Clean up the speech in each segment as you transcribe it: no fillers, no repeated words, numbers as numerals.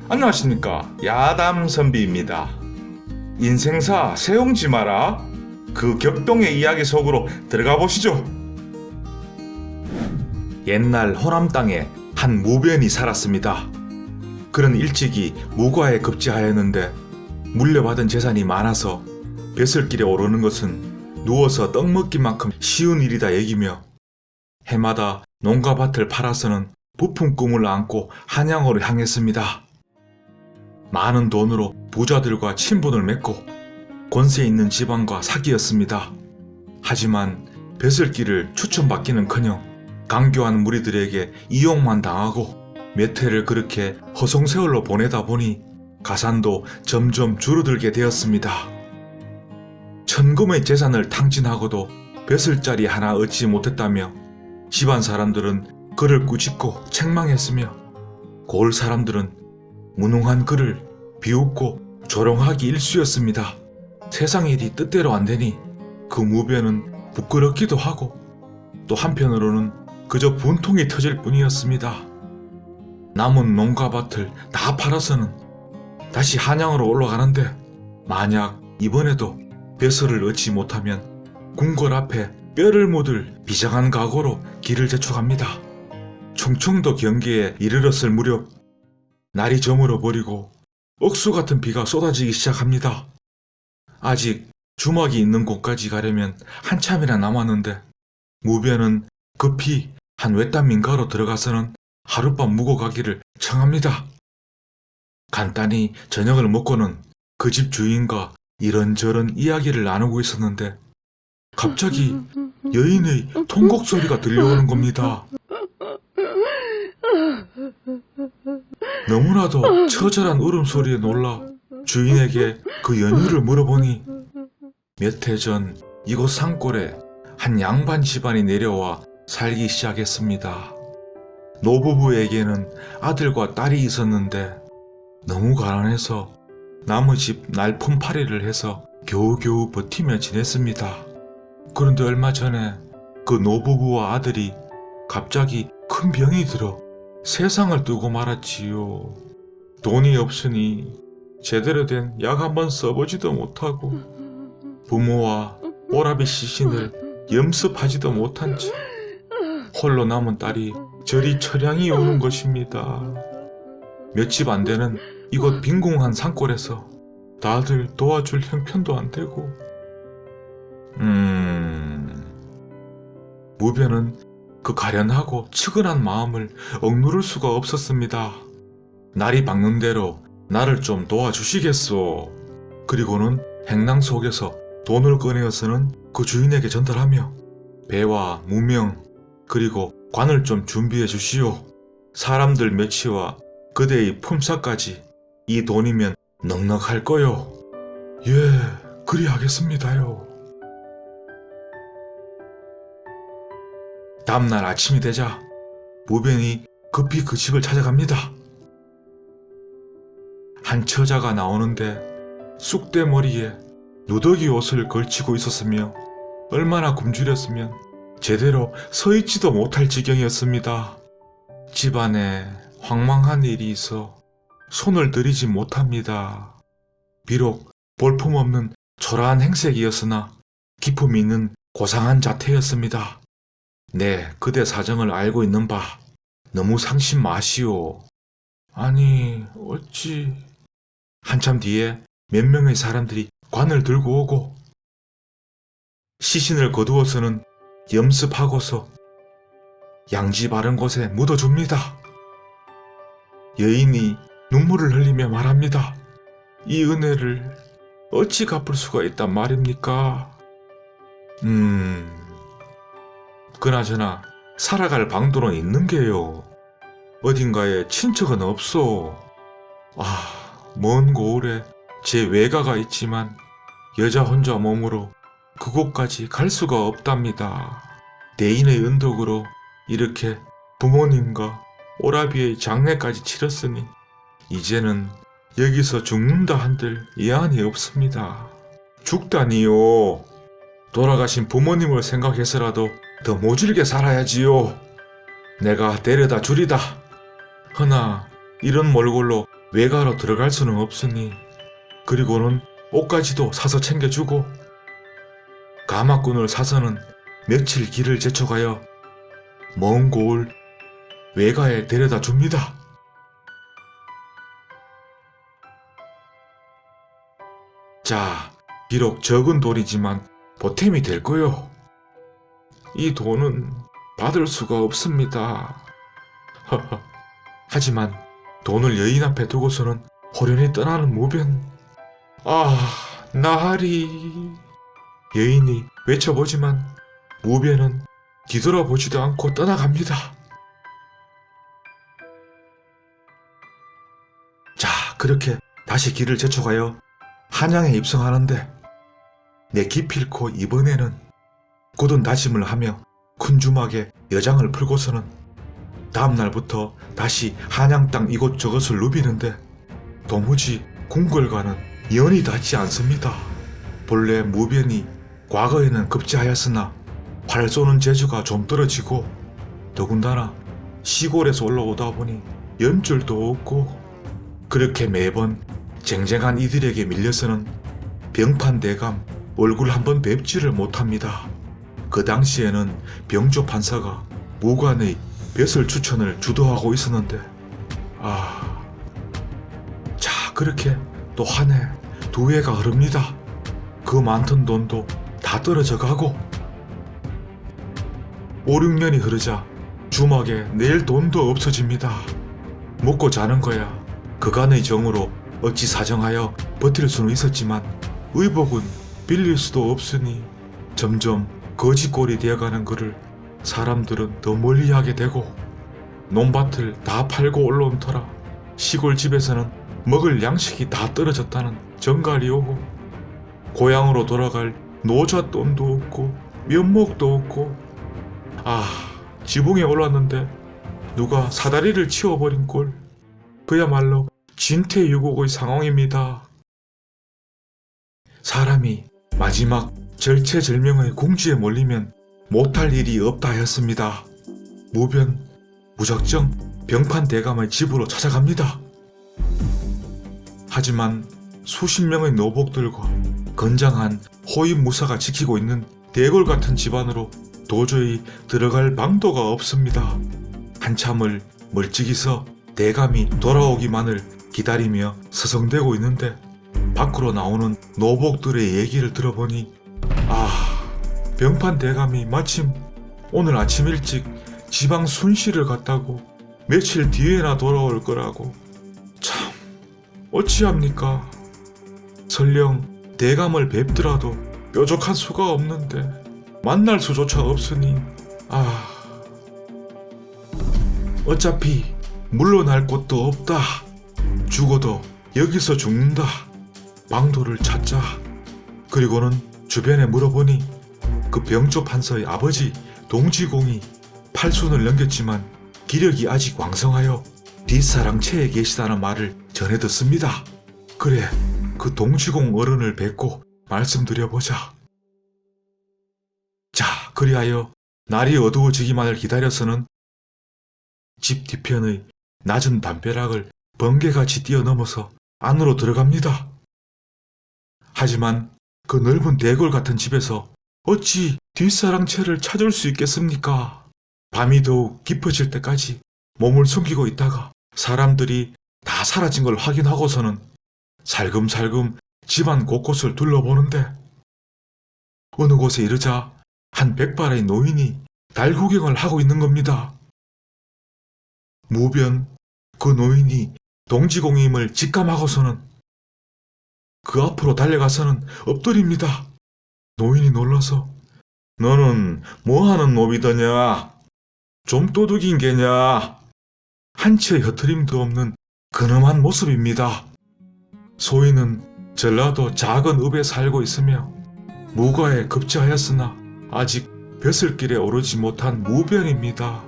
안녕하십니까, 야담선비입니다. 인생사 세용지 마라. 그 격동의 이야기 속으로 들어가 보시죠. 옛날 호남 땅에 한 무변이 살았습니다. 그는 일찍이 무과에 급제하였는데 물려받은 재산이 많아서 벼슬길에 오르는 것은 누워서 떡 먹기만큼 쉬운 일이다 여기며 해마다 농가 밭을 팔아서는 부푼 꿈을 안고 한양으로 향했습니다. 많은 돈으로 부자들과 친분을 맺고 권세 있는 집안과 사귀었습니다. 하지만 벼슬길을 추천받기는커녕 강교한 무리들에게 이용만 당하고 몇 해를 그렇게 허송세월로 보내다 보니 가산도 점점 줄어들게 되었습니다. 천금의 재산을 탕진하고도 벼슬자리 하나 얻지 못했다며 집안 사람들은 그를 꾸짖고 책망했으며 고을 사람들은 무능한 그를 비웃고 조롱하기 일쑤였습니다. 세상 일이 뜻대로 안 되니 그 무변은 부끄럽기도 하고 또 한편으로는 그저 분통이 터질 뿐이었습니다. 남은 농가밭을 다 팔아서는 다시 한양으로 올라가는데 만약 이번에도 벼슬을 얻지 못하면 궁궐 앞에 뼈를 묻을 비장한 각오로 길을 재촉합니다. 충청도 경계에 이르렀을 무렵 날이 저물어 버리고 억수 같은 비가 쏟아지기 시작합니다. 아직 주막이 있는 곳까지 가려면 한참이나 남았는데 무변은 급히 한 외딴 민가로 들어가서는 하룻밤 묵어 가기를 청합니다. 간단히 저녁을 먹고는 그 집 주인과 이런저런 이야기를 나누고 있었는데 갑자기 여인의 통곡 소리가 들려오는 겁니다. 너무나도 처절한 울음소리에 놀라 주인에게 그 연유를 물어보니 몇 해 전 이곳 산골에 한 양반 집안이 내려와 살기 시작했습니다. 노부부에게는 아들과 딸이 있었는데 너무 가난해서 남의 집 날품팔이를 해서 겨우겨우 버티며 지냈습니다. 그런데 얼마 전에 그 노부부와 아들이 갑자기 큰 병이 들어 세상을 뜨고 말았지요. 돈이 없으니 제대로 된 약 한번 써보지도 못하고 부모와 오라비 시신을 염습하지도 못한 채 홀로 남은 딸이 저리 처량히 우는 것입니다. 몇 집 안 되는 이곳 빈궁한 산골에서 다들 도와줄 형편도 안 되고 무변은 그 가련하고 측은한 마음을 억누를 수가 없었습니다. 날이 밝는 대로 나를 좀 도와주시겠소. 그리고는 행囊속에서 돈을 꺼내어서는 그 주인에게 전달하며 배와 무명 그리고 관을 좀 준비해 주시오. 사람들 며치와 그대의 품삯까지 이 돈이면 넉넉할 거요. 예, 그리하겠습니다요. 다음날 아침이 되자 무변이 급히 그 집을 찾아갑니다. 한 처자가 나오는데 쑥대머리에 누더기 옷을 걸치고 있었으며 얼마나 굶주렸으면 제대로 서 있지도 못할 지경이었습니다. 집안에 황망한 일이 있어 손을 들이지 못합니다. 비록 볼품없는 초라한 행색이었으나 기품이 있는 고상한 자태였습니다. 네, 그대 사정을 알고 있는 바 너무 상심 마시오. 아니, 어찌... 한참 뒤에 몇 명의 사람들이 관을 들고 오고 시신을 거두어서는 염습하고서 양지 바른 곳에 묻어줍니다. 여인이 눈물을 흘리며 말합니다. 이 은혜를 어찌 갚을 수가 있단 말입니까? 그나저나 살아갈 방도는 있는 게요. 어딘가에 친척은 없소. 먼 고을에 제 외가가 있지만 여자 혼자 몸으로 그곳까지 갈 수가 없답니다. 대인의 은덕으로 이렇게 부모님과 오라비의 장례까지 치렀으니 이제는 여기서 죽는다 한들 예안이 없습니다. 죽다니요. 돌아가신 부모님을 생각해서라도 더 모질게 살아야지요. 내가 데려다 주리다. 허나 이런 몰골로 외가로 들어갈 수는 없으니 그리고는 옷까지도 사서 챙겨주고 가마꾼을 사서는 며칠 길을 제쳐가여 먼 고을 외가에 데려다 줍니다. 자, 비록 적은 돈이지만 보탬이 될 거요. 이 돈은 받을 수가 없습니다. 하지만 돈을 여인 앞에 두고서는 호련히 떠나는 무변. 아, 나으리. 여인이 외쳐보지만 무변은 뒤돌아보지도 않고 떠나갑니다. 자, 그렇게 다시 길을 제쳐가요 한양에 입성하는데 내 기필코 이번에는 굳은 다짐을 하며 큰 주막에 여장을 풀고서는 다음 날부터 다시 한양 땅 이곳저곳을 누비는데 도무지 궁궐과는 연이 닿지 않습니다. 본래 무변이 과거에는 급제하였으나 활 쏘는 재주가 좀 떨어지고 더군다나 시골에서 올라오다 보니 연줄도 없고 그렇게 매번 쟁쟁한 이들에게 밀려서는 병판 대감 얼굴 한번 뵙지를 못합니다. 그 당시에는 병조 판사가 무관의 벼슬 추천을 주도하고 있었는데 자, 그렇게 또 한 해, 두 해가 흐릅니다. 그 많던 돈도 다 떨어져 가고 5, 6년이 흐르자 주막에 낼 돈도 없어집니다. 먹고 자는 거야 그간의 정으로 어찌 사정하여 버틸 수는 있었지만 의복은 빌릴 수도 없으니 점점 거지꼴이 되어가는 것을 사람들은 더 멀리하게 되고 논밭을 다 팔고 올라온 터라 시골 집에서는 먹을 양식이 다 떨어졌다는 정갈이 오고 고향으로 돌아갈 노잣돈도 없고 면목도 없고 지붕에 올랐는데 누가 사다리를 치워버린 꼴. 그야말로 진퇴유곡의 상황입니다. 사람이 마지막 절체절명의 궁지에 몰리면 못할 일이 없다 하였습니다. 무변 무작정 병판 대감의 집으로 찾아갑니다. 하지만 수십 명의 노복들과 건장한 호위무사가 지키고 있는 대궐 같은 집안으로 도저히 들어갈 방도가 없습니다. 한참을 멀찍이 서 대감이 돌아오기만을 기다리며 서성대고 있는데 밖으로 나오는 노복들의 얘기를 들어보니 병판 대감이 마침 오늘 아침 일찍 지방 순시를 갔다고 며칠 뒤에나 돌아올 거라고. 참 어찌합니까? 설령 대감을 뵙더라도 뾰족한 수가 없는데 만날 수조차 없으니 어차피 물러날 곳도 없다. 죽어도 여기서 죽는다. 방도를 찾자. 그리고는 주변에 물어보니 그 병조 판서의 아버지 동지공이 8순을 넘겼지만 기력이 아직 왕성하여 뒷사랑채에 계시다는 말을 전해 듣습니다. 그래, 그 동지공 어른을 뵙고 말씀드려보자. 자, 그리하여 날이 어두워지기만을 기다려서는 집 뒤편의 낮은 담벼락을 번개같이 뛰어넘어서 안으로 들어갑니다. 하지만 그 넓은 대궐 같은 집에서 어찌 뒷사랑채를 찾을 수 있겠습니까? 밤이 더욱 깊어질 때까지 몸을 숨기고 있다가 사람들이 다 사라진 걸 확인하고서는 살금살금 집안 곳곳을 둘러보는데 어느 곳에 이르자 한 백발의 노인이 달 구경을 하고 있는 겁니다. 무변 그 노인이 동지공임을 직감하고서는 그 앞으로 달려가서는 엎드립니다. 노인이 놀라서 너는 뭐하는 놈이더냐? 좀 도둑인 게냐? 한치의 흐트림도 없는 근엄한 모습입니다. 소인은 전라도 작은 읍에 살고 있으며 무과에 급제하였으나 아직 벼슬길에 오르지 못한 무변입니다.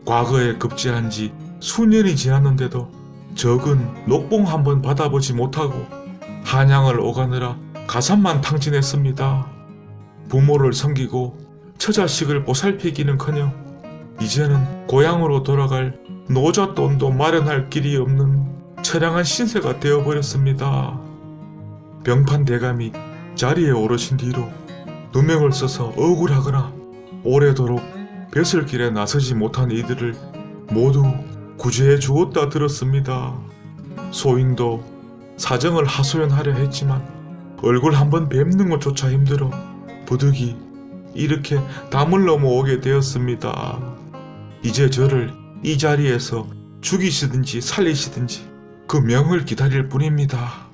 과거에 급제한 지 수년이 지났는데도 적은 녹봉 한번 받아보지 못하고 한양을 오가느라 가산만 탕진했습니다. 부모를 섬기고 처자식을 보살피기는커녕 이제는 고향으로 돌아갈 노잣돈도 마련할 길이 없는 처량한 신세가 되어버렸습니다. 병판 대감이 자리에 오르신 뒤로 누명을 써서 억울하거나 오래도록 벼슬길에 나서지 못한 이들을 모두 구제해 주었다 들었습니다. 소인도 사정을 하소연하려 했지만 얼굴 한번 뵙는 것조차 힘들어 부득이 이렇게 담을 넘어오게 되었습니다. 이제 저를 이 자리에서 죽이시든지 살리시든지 그 명을 기다릴 뿐입니다.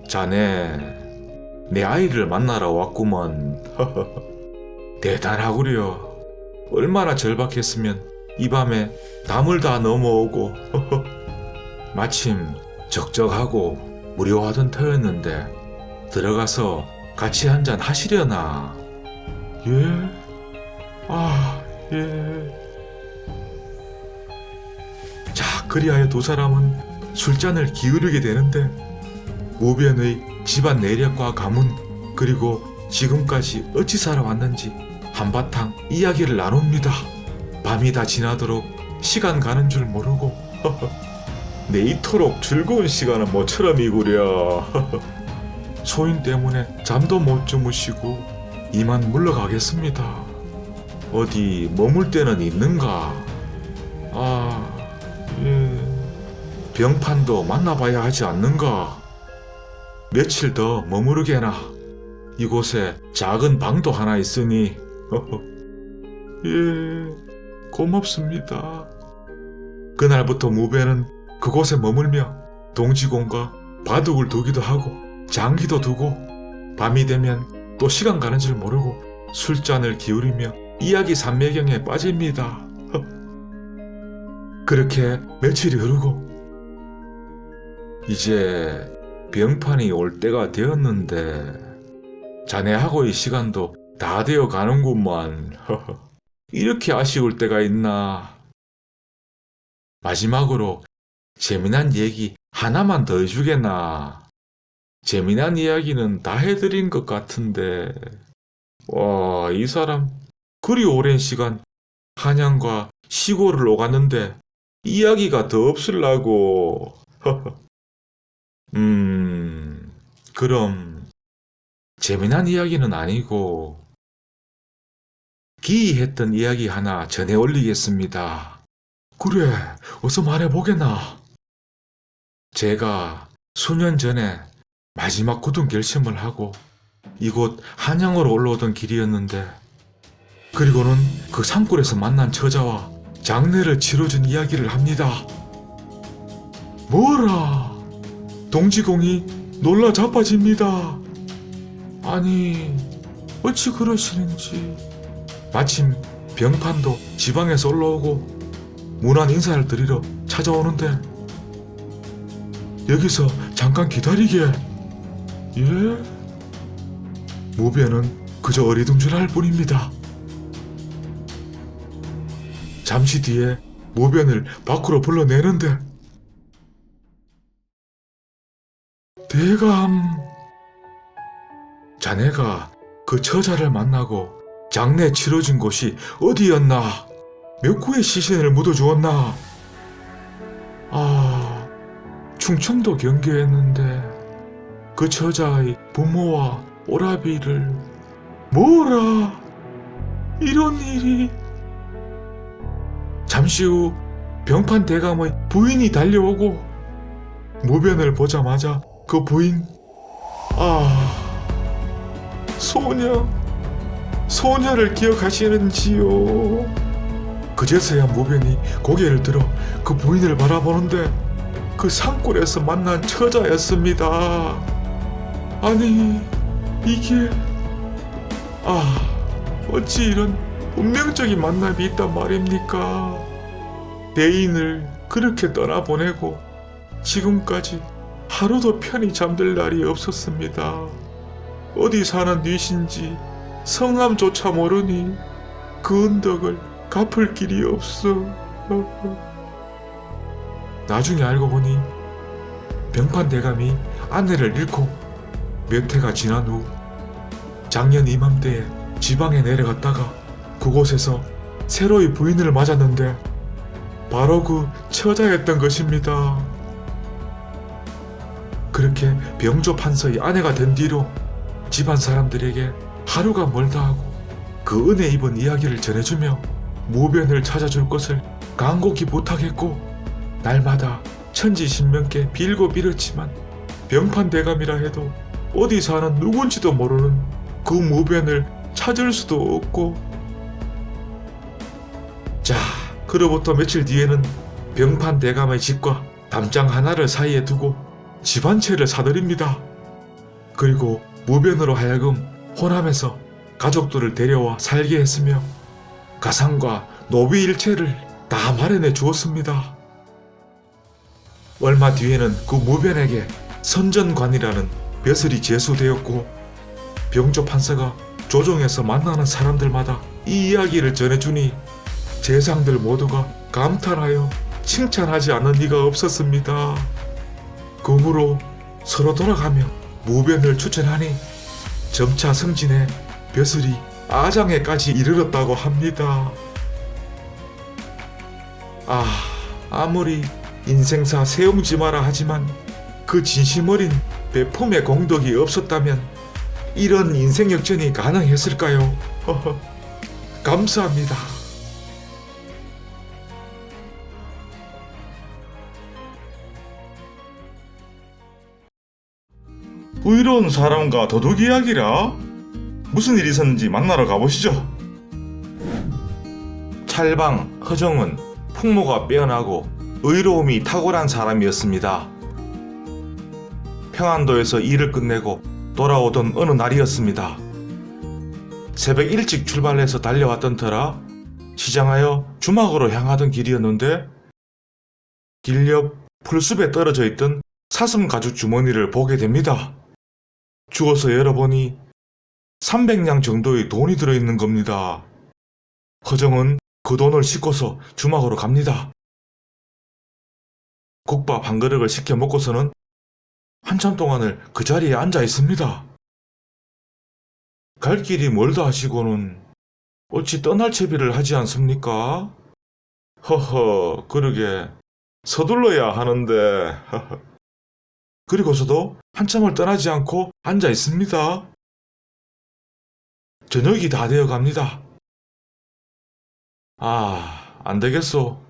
자네, 내 아이를 만나러 왔구먼. 대단하구려. 얼마나 절박했으면 이 밤에 담을 다 넘어오고 마침 적적하고 무료하던 터였는데 들어가서 같이 한잔 하시려나? 예? 아, 예. 자, 그리하여 두 사람은 술잔을 기울이게 되는데 무변의 집안 내력과 가문 그리고 지금까지 어찌 살아왔는지 한바탕 이야기를 나눕니다. 밤이 다 지나도록 시간 가는 줄 모르고 내 이토록 즐거운 시간은 모처럼이구려. 소인 때문에 잠도 못 주무시고 이만 물러가겠습니다. 어디 머물 데는 있는가? 아, 예. 병판도 만나봐야 하지 않는가? 며칠 더 머무르게나. 이곳에 작은 방도 하나 있으니. 예, 고맙습니다. 그날부터 무배는 그곳에 머물며 동지공과 바둑을 두기도 하고 장기도 두고 밤이 되면 또 시간 가는 줄 모르고 술잔을 기울이며 이야기 산매경에 빠집니다. 그렇게 며칠이 흐르고 이제 병판이 올 때가 되었는데 자네하고의 시간도 다 되어 가는구만. 이렇게 아쉬울 때가 있나. 마지막으로 재미난 얘기 하나만 더 해주겠나. 재미난 이야기는 다 해드린 것 같은데. 와, 이 사람 그리 오랜 시간 한양과 시골을 오갔는데 이야기가 더 없을라고. 그럼 재미난 이야기는 아니고 기이했던 이야기 하나 전해 올리겠습니다. 그래, 어서 말해보게나. 제가 수년 전에 마지막 굳은 결심을 하고 이곳 한양으로 올라오던 길이었는데 그리고는 그 산골에서 만난 처자와 장례를 치러준 이야기를 합니다. 뭐라? 동지공이 놀라 자빠집니다. 아니, 어찌 그러시는지. 마침 병판도 지방에서 올라오고 문안 인사를 드리러 찾아오는데 여기서 잠깐 기다리게. 예? 무배는 그저 어리둥절할 뿐입니다. 잠시 뒤에 무변을 밖으로 불러내는데 대감, 자네가 그 처자를 만나고 장례 치러진 곳이 어디였나? 몇 구의 시신을 묻어주었나? 아, 충청도 경계였는데 그 처자의 부모와 오라비를. 뭐라? 이런 일이. 잠시 후 병판 대감의 부인이 달려오고 무변을 보자마자 그 부인, 소녀를 기억하시는지요? 그제서야 무변이 고개를 들어 그 부인을 바라보는데 그 산골에서 만난 처자였습니다. 아니, 이게 어찌 이런 운명적인 만남이 있단 말입니까? 대인을 그렇게 떠나보내고 지금까지 하루도 편히 잠들 날이 없었습니다. 어디 사는 뉘신지 성함조차 모르니 그 은덕을 갚을 길이 없어. 나중에 알고 보니 병판 대감이 아내를 잃고 몇 해가 지난 후 작년 이맘때에 지방에 내려갔다가 그곳에서 새로이 부인을 맞았는데 바로 그 처자였던 것입니다. 그렇게 병조 판서의 아내가 된 뒤로 집안 사람들에게 하루가 멀다 하고 그 은혜 입은 이야기를 전해주며 무변을 찾아줄 것을 간곡히 부탁했고, 날마다 천지신명께 빌고 빌었지만 병판대감이라 해도 어디 사는 누군지도 모르는 그 무변을 찾을 수도 없고. 자, 그로부터 며칠 뒤에는 병판대감의 집과 담장 하나를 사이에 두고 집 한 채를 사들입니다. 그리고 무변으로 하여금 호남에서 가족들을 데려와 살게 했으며 가상과 노비 일체를 다 마련해 주었습니다. 얼마 뒤에는 그 무변에게 선전관이라는 벼슬이 제수되었고, 병조 판사가 조정에서 만나는 사람들마다 이 이야기를 전해주니 재상들 모두가 감탄하여 칭찬하지 않는 이가 없었습니다. 그 후로 서로 돌아가며 무변을 추천하니 점차 승진해 벼슬이 아장에까지 이르렀다고 합니다. 아무리 인생사 세용지마라 하지만 그 진심 어린 배품의 공덕이 없었다면 이런 인생 역전이 가능했을까요? 감사합니다. 의로운 사람과 도둑 이야기라? 무슨 일이 있었는지 만나러 가보시죠. 찰방 허정은 풍모가 빼어나고 의로움이 탁월한 사람이었습니다. 평안도에서 일을 끝내고 돌아오던 어느 날이었습니다. 새벽 일찍 출발해서 달려왔던 터라 시장하여 주막으로 향하던 길이었는데, 길 옆 풀숲에 떨어져 있던 사슴 가죽 주머니를 보게 됩니다. 주워서 열어보니 300냥 정도의 돈이 들어있는 겁니다. 허정은 그 돈을 싣고서 주막으로 갑니다. 국밥 한 그릇을 시켜 먹고서는 한참 동안을 그 자리에 앉아 있습니다. 갈 길이 멀다 하시고는 어찌 떠날 채비를 하지 않습니까? 허허, 그러게 서둘러야 하는데. 그리고서도 한참을 떠나지 않고 앉아 있습니다. 저녁이 다 되어 갑니다. 안 되겠소.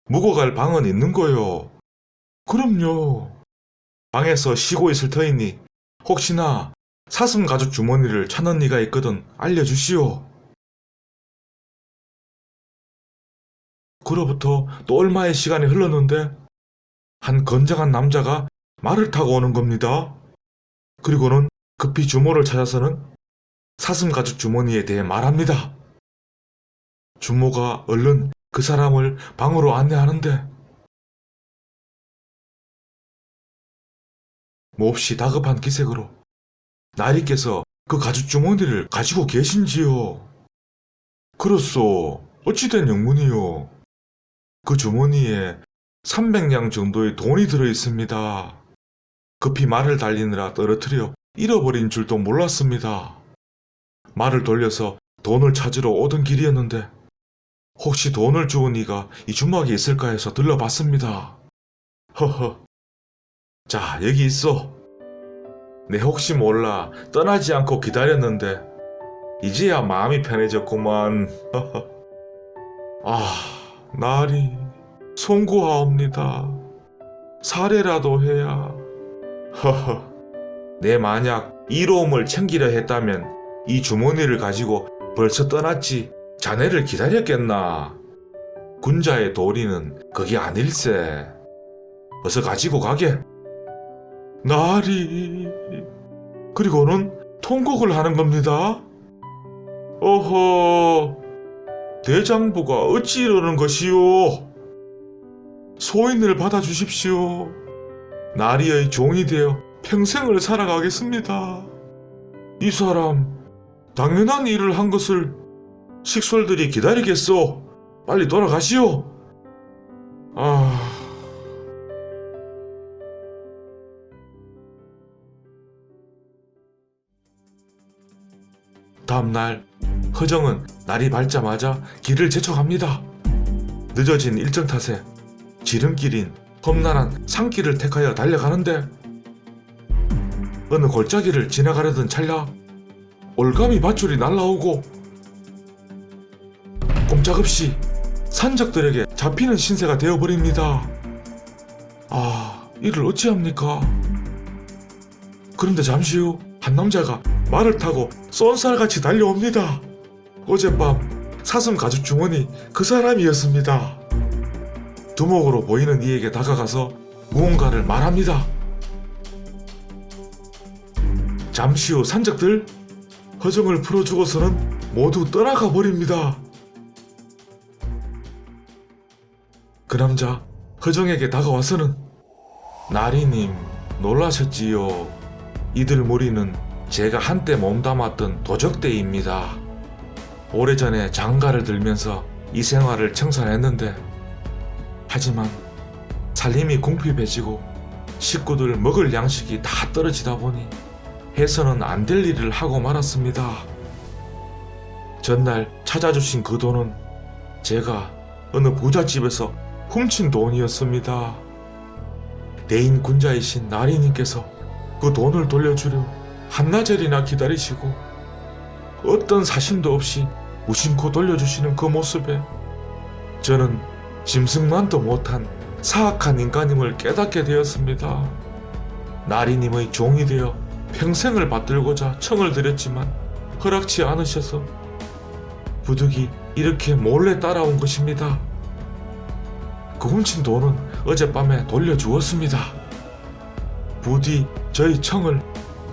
묵어 갈 방은 있는 거요. 그럼요. 방에서 쉬고 있을 터이니 혹시나 사슴 가죽 주머니를 찾는 이가 있거든 알려주시오. 그로부터 또 얼마의 시간이 흘렀는데 한 건장한 남자가 말을 타고 오는 겁니다. 그리고는 급히 주모를 찾아서는 사슴 가죽 주머니에 대해 말합니다. 주모가 얼른 그 사람을 방으로 안내하는데 몹시 다급한 기색으로 나리께서 그 가죽 주머니를 가지고 계신지요? 그렇소. 어찌된 영문이요? 그 주머니에 300냥 정도의 돈이 들어있습니다. 급히 말을 달리느라 떨어뜨려 잃어버린 줄도 몰랐습니다. 말을 돌려서 돈을 찾으러 오던 길이었는데 혹시 돈을 주운 이가 이 주막에 있을까 해서 들러봤습니다. 허허. 자, 여기 있어. 내 혹시 몰라 떠나지 않고 기다렸는데 이제야 마음이 편해졌구만. 나리 송구하옵니다. 사례라도 해야. 내 만약 이로움을 챙기려 했다면 이 주머니를 가지고 벌써 떠났지 자네를 기다렸겠나. 군자의 도리는 그게 아닐세. 어서 가지고 가게. 나리. 그리고는 통곡을 하는 겁니다. 어허, 대장부가 어찌 이러는 것이오. 소인을 받아주십시오. 나리의 종이 되어 평생을 살아가겠습니다. 이 사람 당연한 일을 한 것을 식솔들이 기다리겠소. 빨리 돌아가시오. 다음날 허정은 날이 밝자마자 길을 재촉합니다. 늦어진 일정 탓에 지름길인 험난한 산길을 택하여 달려가는데 어느 골짜기를 지나가려던 찰나 올가미 밧줄이 날라오고 꼼짝없이 산적들에게 잡히는 신세가 되어버립니다. 이를 어찌합니까? 그런데 잠시 후 한 남자가 말을 타고 쏜살같이 달려옵니다. 어젯밤 사슴 가죽 주머니 그 사람이었습니다. 두목으로 보이는 이에게 다가가서 무언가를 말합니다. 잠시 후 산적들 허정을 풀어주고서는 모두 떠나가 버립니다. 그 남자 허정에게 다가와서는 나리님 놀라셨지요. 이들 무리는 제가 한때 몸담았던 도적대입니다. 오래전에 장가를 들면서 이 생활을 청산했는데 하지만 살림이 궁핍해지고 식구들 먹을 양식이 다 떨어지다 보니 해서는 안 될 일을 하고 말았습니다. 전날 찾아주신 그 돈은 제가 어느 부잣집에서 훔친 돈이었습니다. 대인 군자이신 나리님께서 그 돈을 돌려주려 한나절이나 기다리시고 어떤 사심도 없이 무심코 돌려주시는 그 모습에 저는 짐승만도 못한 사악한 인간임을 깨닫게 되었습니다. 나리님의 종이 되어 평생을 받들고자 청을 드렸지만 허락치 않으셔서 부득이 이렇게 몰래 따라온 것입니다. 그 훔친 돈은 어젯밤에 돌려주었습니다. 부디 저희 청을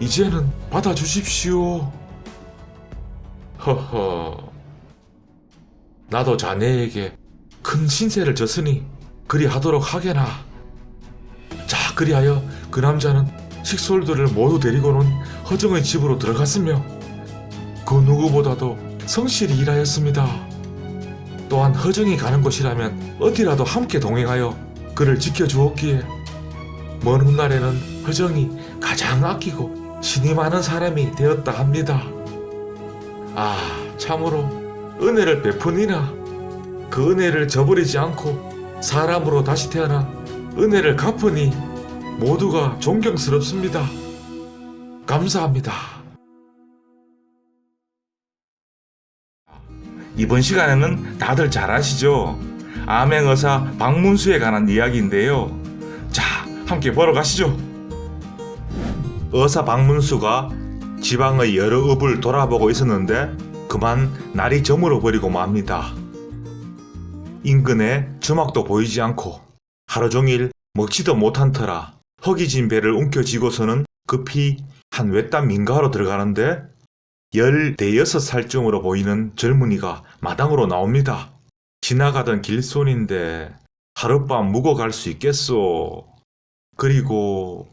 이제는 받아주십시오. 허허, 나도 자네에게 큰 신세를 졌으니 그리하도록 하게나. 자, 그리하여 그 남자는 식솔들을 모두 데리고는 허정의 집으로 들어갔으며 그 누구보다도 성실히 일하였습니다. 또한 허정이 가는 곳이라면 어디라도 함께 동행하여 그를 지켜주었기에 먼 훗날에는 허정이 가장 아끼고 신이 많은 사람이 되었다 합니다. 참으로 은혜를 베푸니나 그 은혜를 저버리지 않고 사람으로 다시 태어나 은혜를 갚으니 모두가 존경스럽습니다. 감사합니다. 이번 시간에는 다들 잘 아시죠? 암행어사 박문수에 관한 이야기인데요. 자, 함께 보러 가시죠. 어사 박문수가 지방의 여러 읍을 돌아보고 있었는데 그만 날이 저물어 버리고 맙니다. 인근에 주막도 보이지 않고 하루 종일 먹지도 못한 터라 허기진 배를 움켜쥐고서는 급히 한 외딴 민가로 들어가는데 16살쯤으로 보이는 젊은이가 마당으로 나옵니다. 지나가던 길손인데 하룻밤 묵어 갈 수 있겠소. 그리고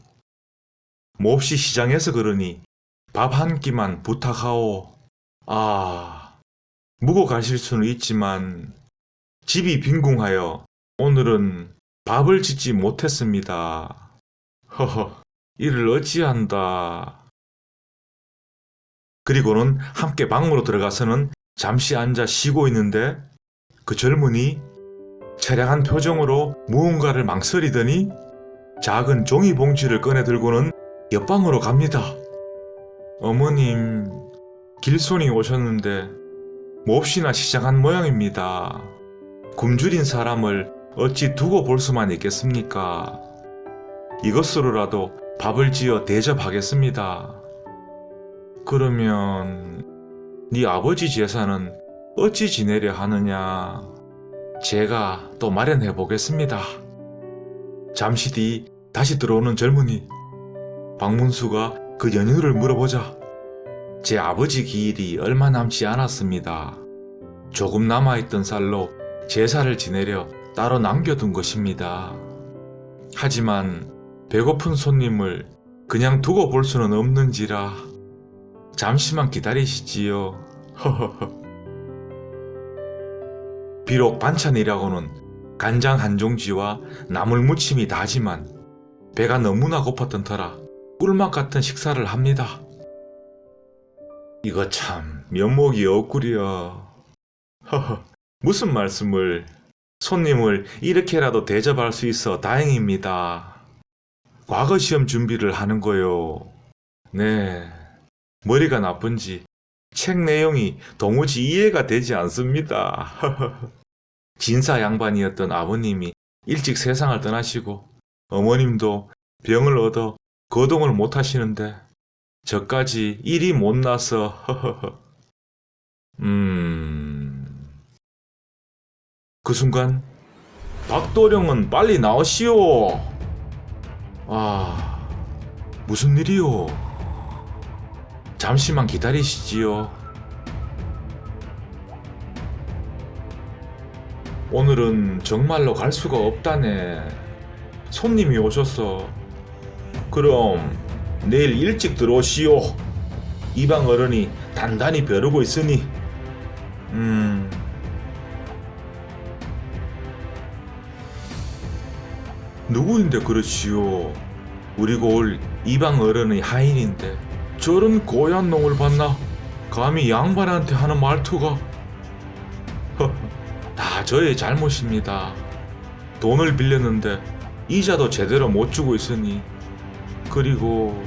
몹시 시장에서 그러니 밥 한 끼만 부탁하오. 묵어 가실 수는 있지만 집이 빈궁하여 오늘은 밥을 짓지 못했습니다. 허허, 이를 어찌한다. 그리고는 함께 방으로 들어가서는 잠시 앉아 쉬고 있는데 그 젊은이 처량한 표정으로 무언가를 망설이더니 작은 종이 봉지를 꺼내 들고는 옆방으로 갑니다. 어머님, 길손이 오셨는데 몹시나 시장한 모양입니다. 굶주린 사람을 어찌 두고 볼 수만 있겠습니까? 이것으로라도 밥을 지어 대접하겠습니다. 그러면 네 아버지 재산은 어찌 지내려 하느냐? 제가 또 마련해 보겠습니다. 잠시 뒤 다시 들어오는 젊은이. 박문수가 그 연유를 물어보자 제 아버지 기일이 얼마 남지 않았습니다. 조금 남아있던 쌀로 제사를 지내려 따로 남겨둔 것입니다. 하지만 배고픈 손님을 그냥 두고 볼 수는 없는지라 잠시만 기다리시지요. 허허허. 비록 반찬이라고는 간장 한 종지와 나물 무침이 다지만 배가 너무나 고팠던 터라 꿀맛 같은 식사를 합니다. 이거 참 면목이 없구려. 허허, 무슨 말씀을. 손님을 이렇게라도 대접할 수 있어 다행입니다. 과거 시험 준비를 하는 거요. 네, 머리가 나쁜지 책 내용이 도무지 이해가 되지 않습니다. 진사 양반이었던 아버님이 일찍 세상을 떠나시고 어머님도 병을 얻어 거동을 못 하시는데 저까지 일이 못 나서 그 순간 박도령은 빨리 나오시오. 아, 무슨 일이요? 잠시만 기다리시지요. 오늘은 정말로 갈 수가 없다네. 손님이 오셔서. 그럼 내일 일찍 들어오시오. 이방 어른이 단단히 벼르고 있으니. 누구인데 그렇지요? 우리 고을 이방 어른의 하인인데 저런 고얀 놈을 봤나? 감히 양반한테 하는 말투가. 다 저의 잘못입니다. 돈을 빌렸는데 이자도 제대로 못 주고 있으니. 그리고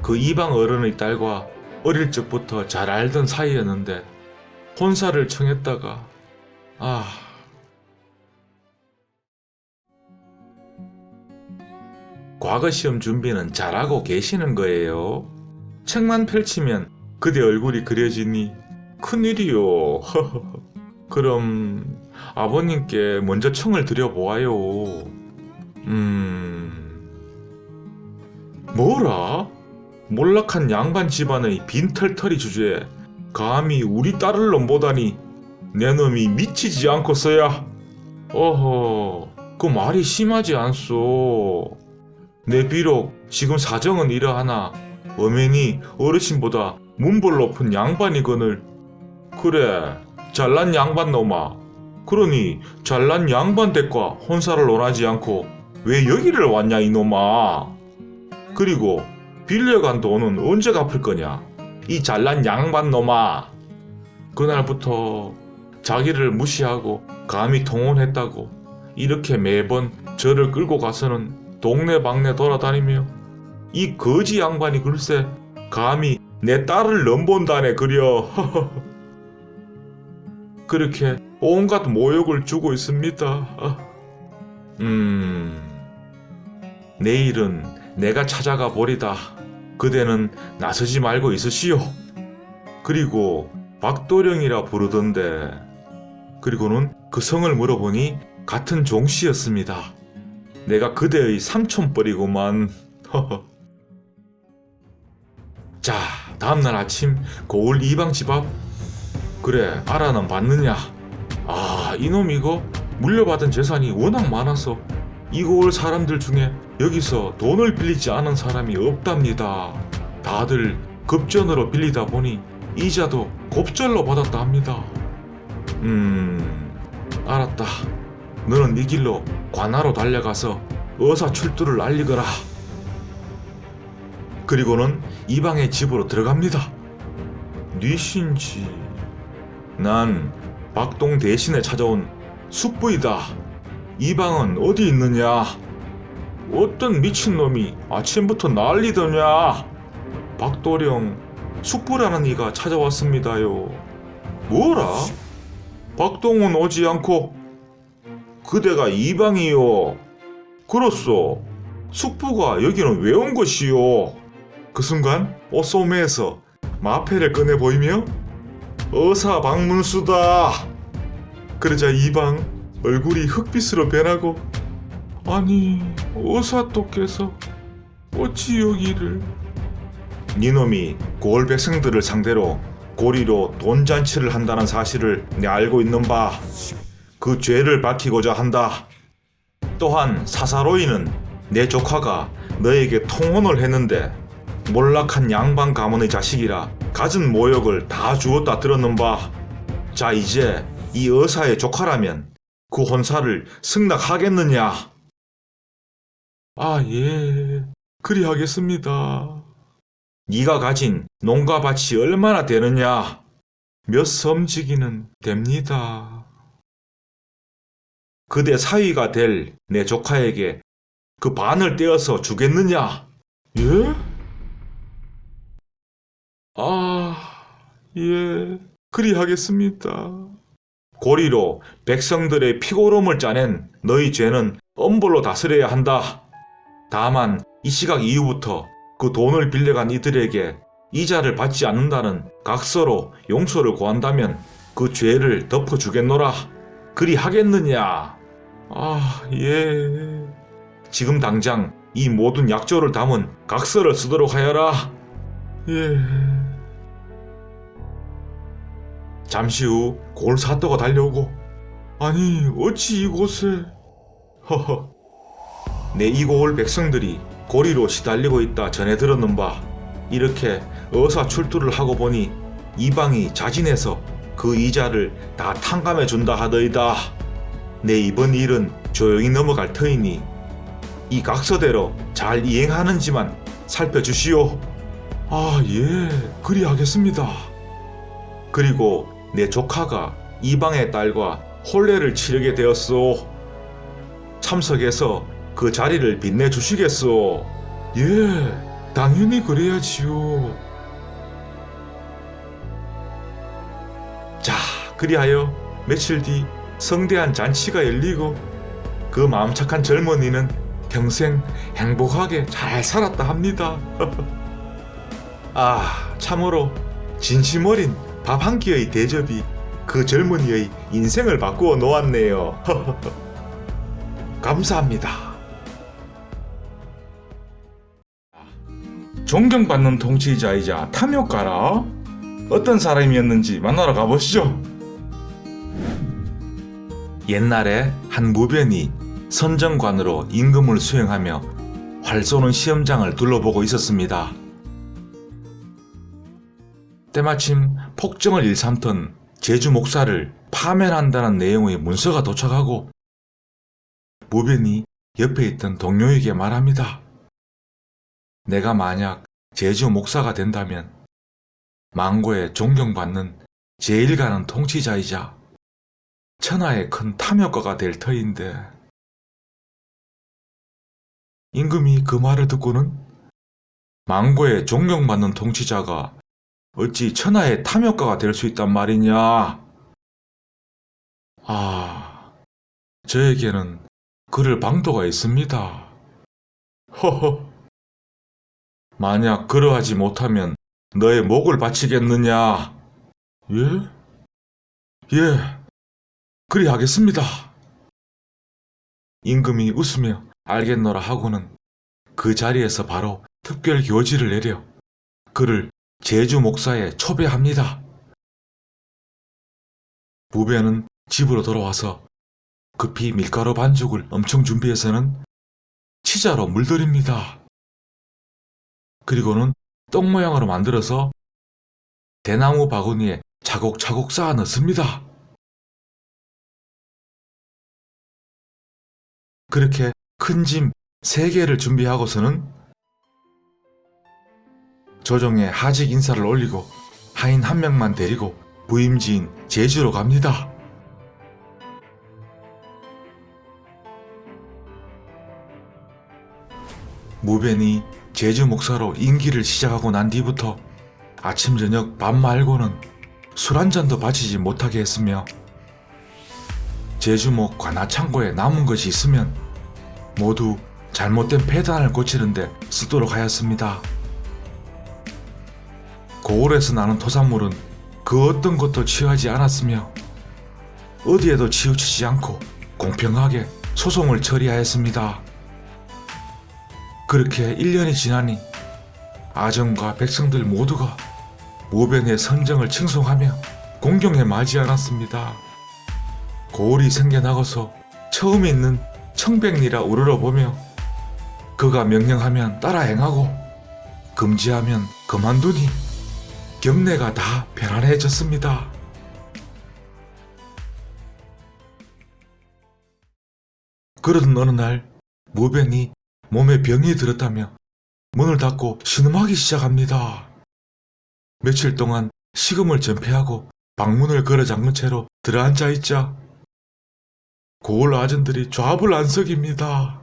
그 이방 어른의 딸과 어릴 적부터 잘 알던 사이였는데 혼사를 청했다가 과거 시험 준비는 잘하고 계시는 거예요. 책만 펼치면 그대 얼굴이 그려지니 큰일이요. 그럼 아버님께 먼저 청을 드려보아요. 뭐라? 몰락한 양반 집안의 빈털터리 주제에 감히 우리 딸을 넘보다니 내 놈이 미치지 않고서야. 어허, 그 말이 심하지 않소. 내 비록 지금 사정은 이러하나 엄연히 어르신보다 문벌 높은 양반이거늘. 그래, 잘난 양반 놈아. 그러니 잘난 양반 댁과 혼사를 논하지 않고 왜 여기를 왔냐 이놈아. 그리고 빌려간 돈은 언제 갚을 거냐 이 잘난 양반 놈아. 그날부터 자기를 무시하고 감히 통혼했다고 이렇게 매번 저를 끌고 가서는 동네방네 돌아다니며 이 거지 양반이 글쎄 감히 내 딸을 넘본다네 그려. 그렇게 온갖 모욕을 주고 있습니다. 내일은 내가 찾아가 보리다. 그대는 나서지 말고 있으시오. 그리고 박도령이라 부르던데. 그리고는 그 성을 물어보니 같은 종씨였습니다. 내가 그대의 삼촌뻘이구만. 자, 다음날 아침 고을 이방 집 앞. 그래, 알아는 봤느냐? 이놈 이거 물려받은 재산이 워낙 많아서 이 고을 사람들 중에 여기서 돈을 빌리지 않은 사람이 없답니다. 다들 급전으로 빌리다 보니 이자도 곱절로 받았다 합니다. 알았다. 너는 네 길로 관하로 달려가서 의사 출두를 알리거라. 그리고는 이방의 집으로 들어갑니다. 뉘신지 난 박동 대신에 찾아온 숙부이다. 이방은 어디 있느냐? 어떤 미친놈이 아침부터 난리더냐? 박도령 숙부라는 이가 찾아왔습니다요. 뭐라? 박동은 오지 않고 그대가 이방이요. 그렇소. 숙부가 여기는 왜 온 것이요? 그 순간 옷소매에서 마패를 꺼내 보이며 어사 방문수다. 그러자 이방 얼굴이 흑빛으로 변하고 아니 어사또께서 어찌 여기를. 니놈이 고을 백성들을 상대로 고리로 돈잔치를 한다는 사실을 내 알고 있는 바 그 죄를 밝히고자 한다. 또한 사사로이는 내 조카가 너에게 통혼을 했는데 몰락한 양반 가문의 자식이라 갖은 모욕을 다 주었다 들었는 바. 자, 이제 이 의사의 조카라면 그 혼사를 승낙하겠느냐? 예, 그리하겠습니다. 네가 가진 농가 밭이 얼마나 되느냐? 몇 섬지기는 됩니다. 그대 사위가 될 내 조카에게 그 반을 떼어서 주겠느냐? 예? 예, 그리하겠습니다. 고리로 백성들의 피고름을 짜낸 너희 죄는 엄벌로 다스려야 한다. 다만 이 시각 이후부터 그 돈을 빌려간 이들에게 이자를 받지 않는다는 각서로 용서를 구한다면 그 죄를 덮어주겠노라. 그리 하겠느냐? 예. 지금 당장 이 모든 약조를 담은 각서를 쓰도록 하여라. 예. 잠시 후 골 사또가 달려오고 아니, 어찌 이곳에... 허허, 내 이고을 백성들이 고리로 시달리고 있다 전해 들었는 바 이렇게 의사출두를 하고 보니 이방이 자진해서 그 이자를 다 탕감해 준다 하더이다. 내 이번 일은 조용히 넘어갈 터이니 이 각서대로 잘 이행하는지만 살펴주시오. 예, 그리하겠습니다. 그리고 내 조카가 이방의 딸과 혼례를 치르게 되었소. 참석해서 그 자리를 빛내주시겠소. 예, 당연히 그래야지요. 자, 그리하여 며칠 뒤 성대한 잔치가 열리고 그 마음 착한 젊은이는 평생 행복하게 잘 살았다 합니다. 참으로 진심 어린 밥 한 끼의 대접이 그 젊은이의 인생을 바꾸어 놓았네요. 감사합니다. 존경받는 통치자이자 탐욕가라. 어떤 사람이었는지 만나러 가보시죠. 옛날에 한 무변이 선정관으로 임금을 수행하며 활 쏘는 시험장을 둘러보고 있었습니다. 때마침 폭정을 일삼던 제주 목사를 파면한다는 내용의 문서가 도착하고 무변이 옆에 있던 동료에게 말합니다. 내가 만약 제주 목사가 된다면 망고에 존경받는 제일 가는 통치자이자 천하의 큰 탐욕가가 될 터인데. 임금이 그 말을 듣고는 망고에 존경받는 통치자가 어찌 천하의 탐욕가가 될 수 있단 말이냐? 저에게는 그럴 방도가 있습니다. 허허. 만약 그러하지 못하면 너의 목을 바치겠느냐? 예? 예, 그리하겠습니다. 임금이 웃으며 알겠노라 하고는 그 자리에서 바로 특별 교지를 내려 그를 제주 목사에 초배합니다. 무배는 집으로 돌아와서 급히 밀가루 반죽을 엄청 준비해서는 치자로 물들입니다. 그리고는 떡 모양으로 만들어서 대나무 바구니에 차곡차곡 쌓아 넣습니다. 그렇게 큰 짐 3개를 준비하고서는 조정에 하직 인사를 올리고 하인 1명만 데리고 부임지인 제주로 갑니다. 무변이 제주 목사로 임기를 시작하고 난 뒤부터 아침 저녁 밥 말고는 술 한 잔도 바치지 못하게 했으며 제주목 관하창고에 남은 것이 있으면 모두 잘못된 폐단을 고치는데 쓰도록 하였습니다. 고을에서 나는 토산물은 그 어떤 것도 취하지 않았으며 어디에도 치우치지 않고 공평하게 소송을 처리하였습니다. 그렇게 1년이 지나니 아정과 백성들 모두가 무변의 선정을 칭송하며 공경에 맞이 않았습니다. 고을이 생겨나고서 처음에 있는 청백리라 우러러보며 그가 명령하면 따라 행하고 금지하면 그만두니 경내가 다 편안해졌습니다. 그러던 어느 날 무변이 몸에 병이 들었다며 문을 닫고 신음하기 시작합니다. 며칠 동안 식음을 전폐하고 방문을 걸어 잠근 채로 들어앉아 있자 고을 아전들이 좌불 안석입니다.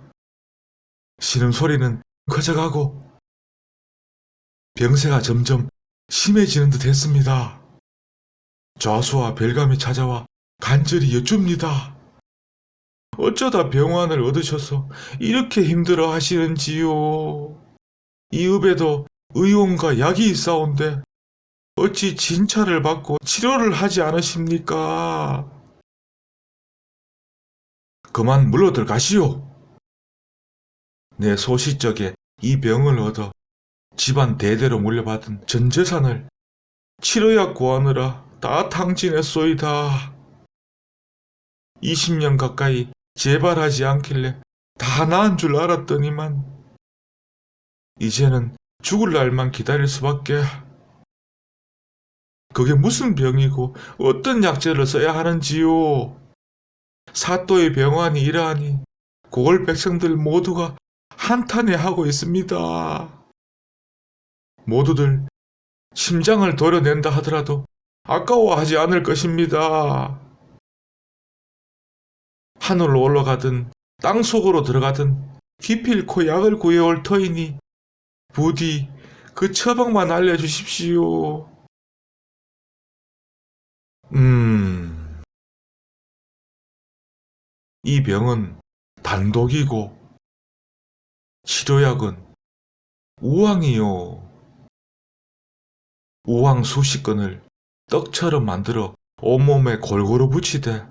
신음소리는 커져가고 병세가 점점 심해지는 듯 했습니다. 좌수와 별감이 찾아와 간절히 여쭙니다. 어쩌다 병환을 얻으셔서 이렇게 힘들어 하시는지요? 이 읍에도 의원과 약이 있사온데 어찌 진찰을 받고 치료를 하지 않으십니까? 그만 물러들 가시오. 내 소시적에 이 병을 얻어 집안 대대로 물려받은 전 재산을 치료약 구하느라 다 탕진했소이다. 20년 가까이 재발하지 않길래 다 나은 줄 알았더니만 이제는 죽을 날만 기다릴 수밖에. 그게 무슨 병이고 어떤 약재를 써야 하는지요? 사또의 병환이 이러하니 고을 백성들 모두가 한탄해하고 있습니다. 모두들 심장을 도려낸다 하더라도 아까워하지 않을 것입니다. 하늘로 올라가든 땅속으로 들어가든 기필코 약을 구해올 터이니 부디 그 처방만 알려주십시오. 이 병은 단독이고 치료약은 우황이요. 우황 수십 건을 떡처럼 만들어 온몸에 골고루 붙이되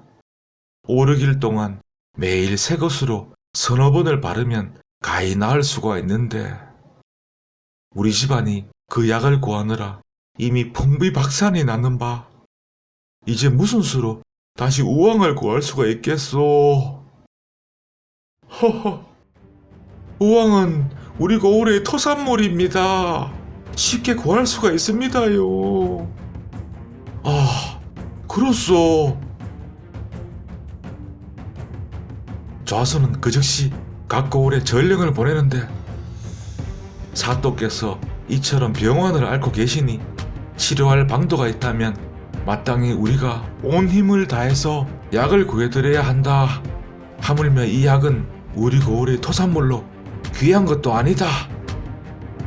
5-6일 동안 매일 새 것으로 서너 번을 바르면 가히 나을 수가 있는데 우리 집안이 그 약을 구하느라 이미 풍비박산이 났는 바 이제 무슨 수로 다시 우황을 구할 수가 있겠소? 허허, 우황은 우리 고을의 토산물입니다. 쉽게 구할 수가 있습니다요. 아, 그렇소. 좌수는 그 즉시 각 고을에 전령을 보내는데 사또께서 이처럼 병환을 앓고 계시니 치료할 방도가 있다면 마땅히 우리가 온 힘을 다해서 약을 구해드려야 한다. 하물며 이 약은 우리 고을의 토산물로 귀한 것도 아니다.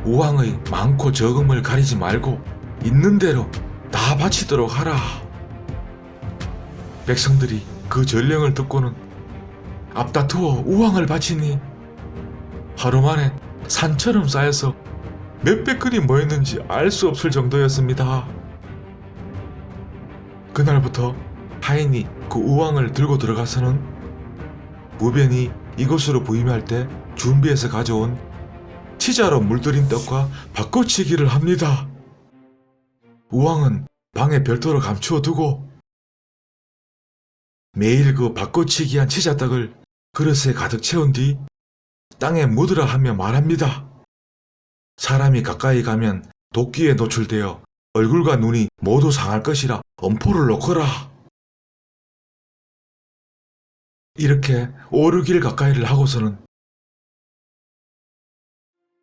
우황의 많고 적음을 가리지 말고 있는 대로 다 바치도록 하라. 백성들이 그 전령을 듣고는 앞다투어 우황을 바치니 하루 만에 산처럼 쌓여서 몇백 근이 모였는지 알 수 없을 정도였습니다. 그날부터 하인이 그 우황을 들고 들어가서는 무변이 이곳으로 부임할 때 준비해서 가져온 치자로 물들인 떡과 바꿔치기를 합니다. 우황은 방에 별도로 감추어 두고 매일 그 바꿔치기한 치자떡을 그릇에 가득 채운 뒤 땅에 묻으라 하며 말합니다. 사람이 가까이 가면 도끼에 노출되어 얼굴과 눈이 모두 상할 것이라 엄포를 놓거라. 이렇게 5-6일 가까이를 하고서는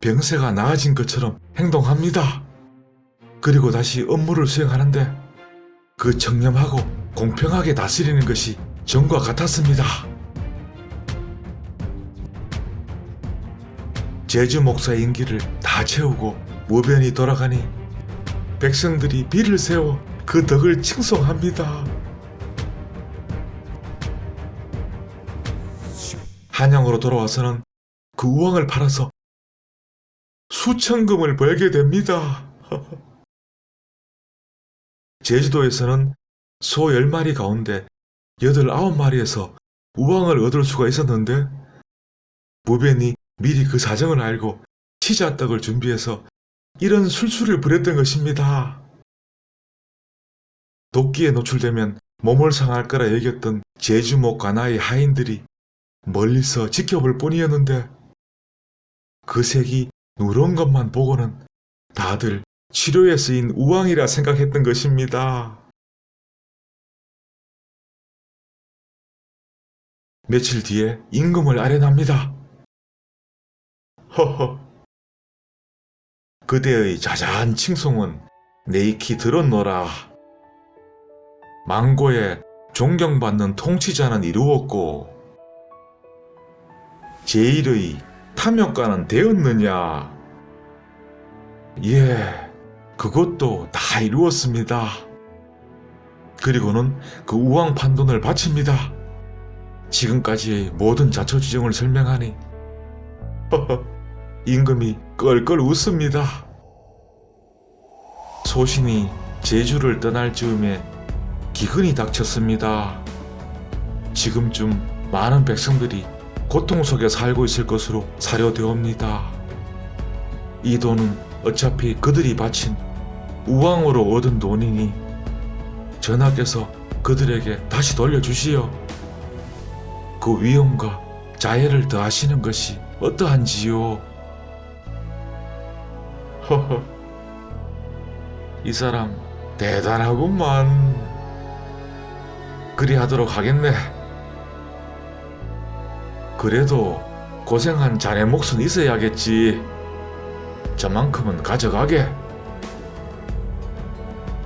병세가 나아진 것처럼 행동합니다. 그리고 다시 업무를 수행하는데 그 청렴하고 공평하게 다스리는 것이 전과 같았습니다. 제주 목사의 임기를 다 채우고 무변이 돌아가니 백성들이 비를 세워 그 덕을 칭송합니다. 한양으로 돌아와서는 그 우황을 팔아서 수천금을 벌게 됩니다. 제주도에서는 소 10마리 가운데 8-9마리에서 우황을 얻을 수가 있었는데 무변이 미리 그 사정을 알고 치자떡을 준비해서 이런 술수를 부렸던 것입니다. 도끼에 노출되면 몸을 상할 거라 여겼던 제주목 관아의 하인들이 멀리서 지켜볼 뿐이었는데 그 색이 누런 것만 보고는 다들 치료에 쓰인 우황이라 생각했던 것입니다. 며칠 뒤에 임금을 아련합니다. 허허, 그대의 자자한 칭송은 내 익히 들었노라. 망고에 존경받는 통치자는 이루었고 제1의 탐욕가는 되었느냐? 예, 그것도 다 이루었습니다. 그리고는 그 우왕 판돈을 바칩니다. 지금까지의 모든 자초지종을 설명하니 임금이 껄껄 웃습니다. 소신이 제주를 떠날 즈음에 기근이 닥쳤습니다. 지금쯤 많은 백성들이 고통 속에 살고 있을 것으로 사료되옵니다. 이 돈은 어차피 그들이 바친 우왕으로 얻은 돈이니 전하께서 그들에게 다시 돌려주시어 그 위엄과 자애를 더하시는 것이 어떠한지요? 허허, 이 사람 대단하구만. 그리하도록 하겠네. 그래도 고생한 자네 몫은 있어야겠지. 저만큼은 가져가게.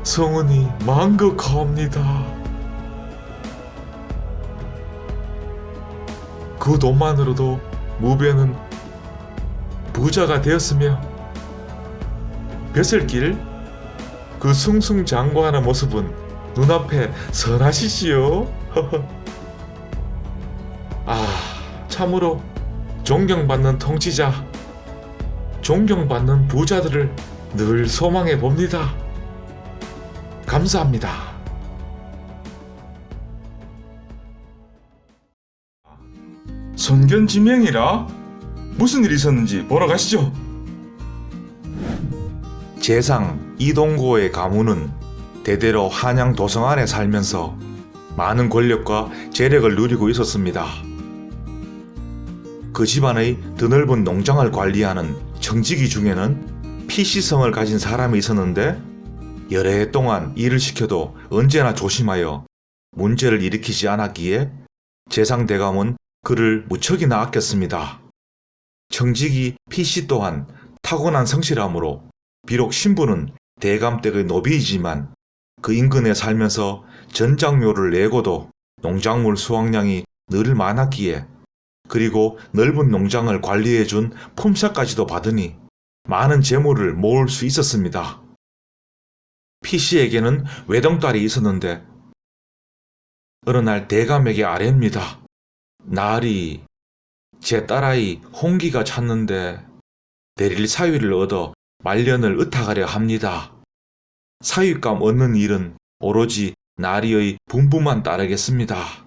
성은이 만극하옵니다. 그 돈만으로도 무배는 부자가 되었으며 벼슬길 그 숭숭장구하는 모습은 눈앞에 선하시지요. 아, 참으로 존경받는 통치자, 존경받는 부자들을 늘 소망해 봅니다. 감사합니다. 선견지명이라? 무슨 일이 있었는지 보러 가시죠. 재상 이동고의 가문은 대대로 한양 도성 안에 살면서 많은 권력과 재력을 누리고 있었습니다. 그 집안의 드넓은 농장을 관리하는 청지기 중에는 피시성을 가진 사람이 있었는데 여러 해 동안 일을 시켜도 언제나 조심하여 문제를 일으키지 않았기에 재상 대감은 그를 무척이나 아꼈습니다. 청지기 피씨 또한 타고난 성실함으로 비록 신부는 대감댁의 노비이지만 그 인근에 살면서 전장묘를 내고도 농작물 수확량이 늘 많았기에 그리고 넓은 농장을 관리해준 품삯까지도 받으니 많은 재물을 모을 수 있었습니다. 피씨에게는 외동딸이 있었는데 어느 날 대감에게 아뢰입니다. 날이 제 딸아이 홍기가 찼는데 내릴 사위를 얻어 말년을 의탁하려 합니다. 사위감 얻는 일은 오로지 나리의 분부만 따르겠습니다.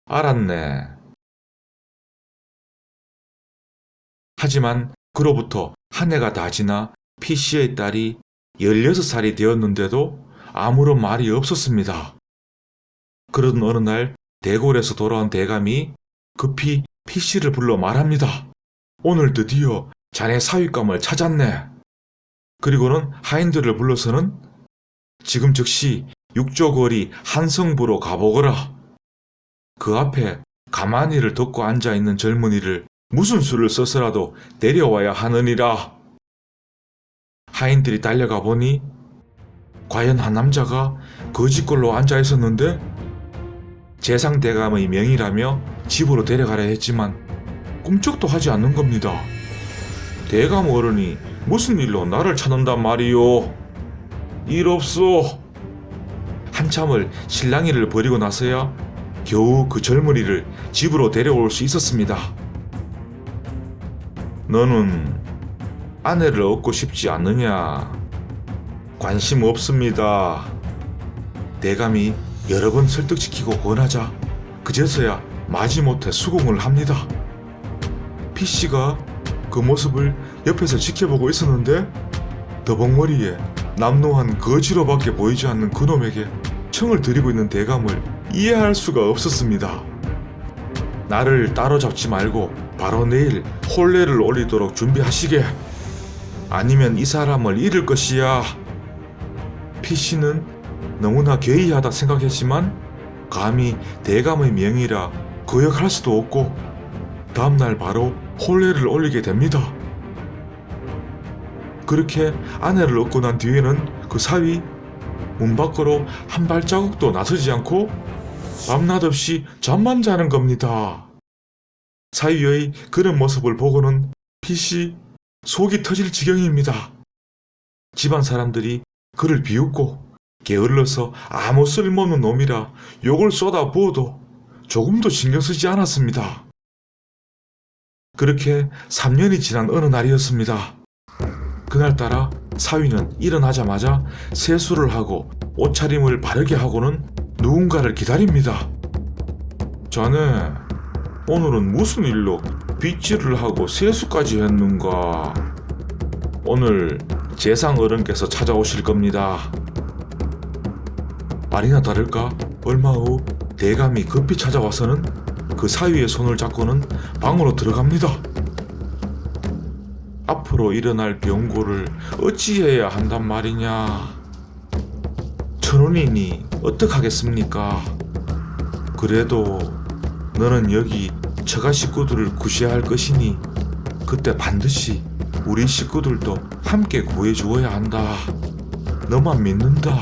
알았네. 하지만 그로부터 한 해가 다 지나 피씨의 딸이 16살이 되었는데도 아무런 말이 없었습니다. 그러던 어느 날 대궐에서 돌아온 대감이 급히 피씨를 불러 말합니다. 오늘 드디어 자네 사위감을 찾았네. 그리고는 하인들을 불러서는 지금 즉시 육조거리 한성부로 가보거라. 그 앞에 가만히를 덮고 앉아있는 젊은이를 무슨 수를 써서라도 데려와야 하느니라. 하인들이 달려가 보니 과연 한 남자가 거짓골로 앉아있었는데 재상대감의 명의라며 집으로 데려가려 했지만 꿈쩍도 하지 않는 겁니다. 대감 어른이 무슨 일로 나를 찾는단 말이오? 일 없소. 한참을 실랑이를 벌이고 나서야 겨우 그 젊은이를 집으로 데려올 수 있었습니다. 너는 아내를 얻고 싶지 않느냐? 관심 없습니다. 대감이 여러 번 설득시키고 권하자 그제서야 마지못해 수긍을 합니다. 피씨가 그 모습을 옆에서 지켜보고 있었는데 더벅머리에 남노한 거지로밖에 보이지 않는 그놈에게 청을 드리고 있는 대감을 이해할 수가 없었습니다. 나를 따로잡지 말고 바로 내일 혼례를 올리도록 준비하시게. 아니면 이 사람을 잃을 것이야. 피씨는 너무나 괴이하다 생각했지만 감히 대감의 명의라 거역할 수도 없고 다음날 바로 혼례를 올리게 됩니다. 그렇게 아내를 얻고 난 뒤에는 그 사위 문 밖으로 한 발자국도 나서지 않고 밤낮 없이 잠만 자는 겁니다. 사위의 그런 모습을 보고는 피씨 속이 터질 지경입니다. 집안 사람들이 그를 비웃고 게을러서 아무 쓸모없는 놈이라 욕을 쏟아 부어도 조금도 신경 쓰지 않았습니다. 그렇게 3년이 지난 어느 날이었습니다. 그날따라 사위는 일어나자마자 세수를 하고 옷차림을 바르게 하고는 누군가를 기다립니다. 자네, 오늘은 무슨 일로 빗질을 하고 세수까지 했는가? 오늘 재상 어른께서 찾아오실 겁니다. 말이나 다를까 얼마 후 대감이 급히 찾아와서는 그 사위의 손을 잡고는 방으로 들어갑니다. 앞으로 일어날 병고를 어찌해야 한단 말이냐. 천운이니 어떡하겠습니까? 그래도 너는 여기 처가 식구들을 구시할 것이니 그때 반드시 우리 식구들도 함께 구해주어야 한다. 너만 믿는다.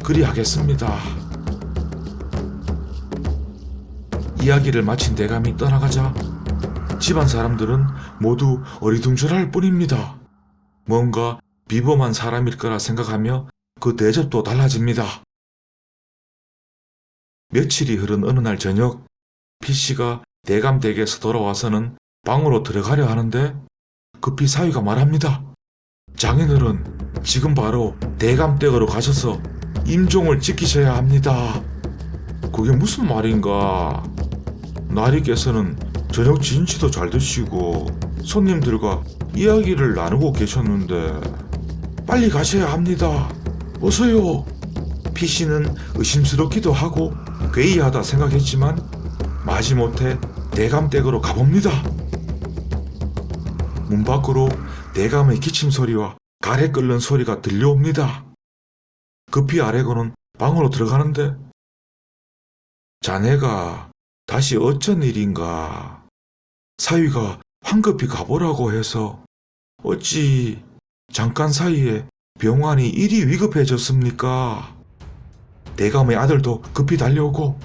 그리하겠습니다. 이야기를 마친 대감이 떠나가자 집안 사람들은 모두 어리둥절할 뿐입니다. 뭔가 비범한 사람일 거라 생각하며 그 대접도 달라집니다. 며칠이 흐른 어느 날 저녁, 피씨가 대감 댁에서 돌아와서는 방으로 들어가려 하는데 급히 사위가 말합니다. 장인어른, 지금 바로 대감 댁으로 가셔서 임종을 지키셔야 합니다. 그게 무슨 말인가? 나리께서는 저녁 진치도 잘 드시고 손님들과 이야기를 나누고 계셨는데 빨리 가셔야 합니다. 어서요. 피씨는 의심스럽기도 하고 괴이하다 생각했지만 마지못해 대감댁으로 가봅니다. 문 밖으로 대감의 기침 소리와 가래 끓는 소리가 들려옵니다. 급히 아래고는 방으로 들어가는데 자네가 다시 어쩐 일인가? 사위가 황급히 가보라고 해서 어찌 잠깐 사이에 병환이 일이 위급해졌습니까? 대감의 아들도 급히 달려오고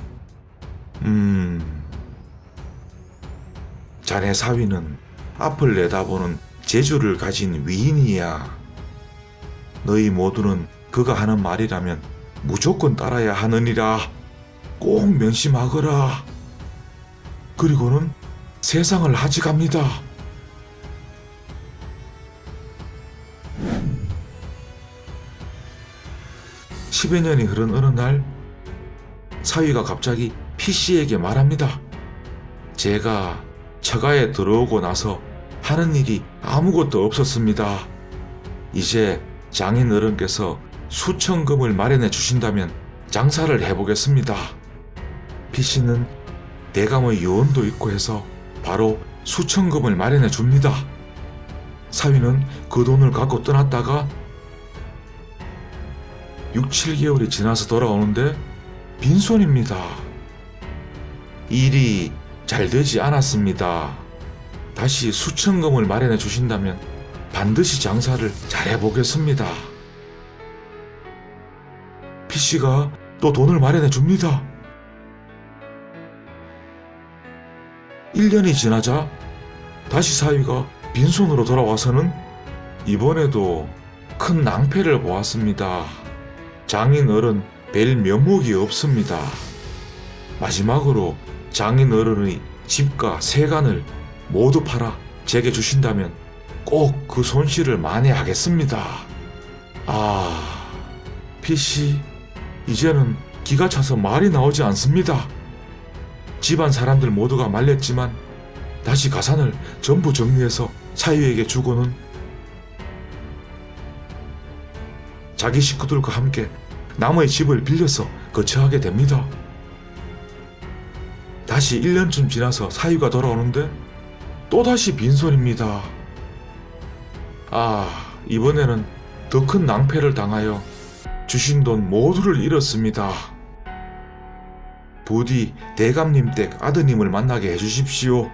자네 사위는 앞을 내다보는 재주를 가진 위인이야. 너희 모두는 그가 하는 말이라면 무조건 따라야 하느니라. 꼭 명심하거라. 그리고는 세상을 하직합니다. 십여 년이 흐른 어느 날 사위가 갑자기 피씨에게 말합니다. 제가 처가에 들어오고 나서 하는 일이 아무것도 없었습니다. 이제 장인 어른께서 수천금을 마련해 주신다면 장사를 해보겠습니다. 피씨는 대감의 요원도 있고 해서 바로 수천금을 마련해 줍니다. 사위는 그 돈을 갖고 떠났다가 6, 7개월이 지나서 돌아오는데 빈손입니다. 일이 잘 되지 않았습니다. 다시 수천금을 마련해 주신다면 반드시 장사를 잘 해보겠습니다. 피씨가 또 돈을 마련해 줍니다. 1년이 지나자 다시 사위가 빈손으로 돌아와서는 이번에도 큰 낭패를 보았습니다. 장인 어른 뵐 면목이 없습니다. 마지막으로 장인 어른의 집과 세간을 모두 팔아 제게 주신다면 꼭 그 손실을 만회하겠습니다. 피씨, 이제는 기가 차서 말이 나오지 않습니다. 집안 사람들 모두가 말렸지만 다시 가산을 전부 정리해서 사위에게 주고는 자기 식구들과 함께 남의 집을 빌려서 거처하게 됩니다. 다시 1년쯤 지나서 사위가 돌아오는데 또다시 빈손입니다. 이번에는 더 큰 낭패를 당하여 주신 돈 모두를 잃었습니다. 부디 대감님 댁 아드님을 만나게 해주십시오.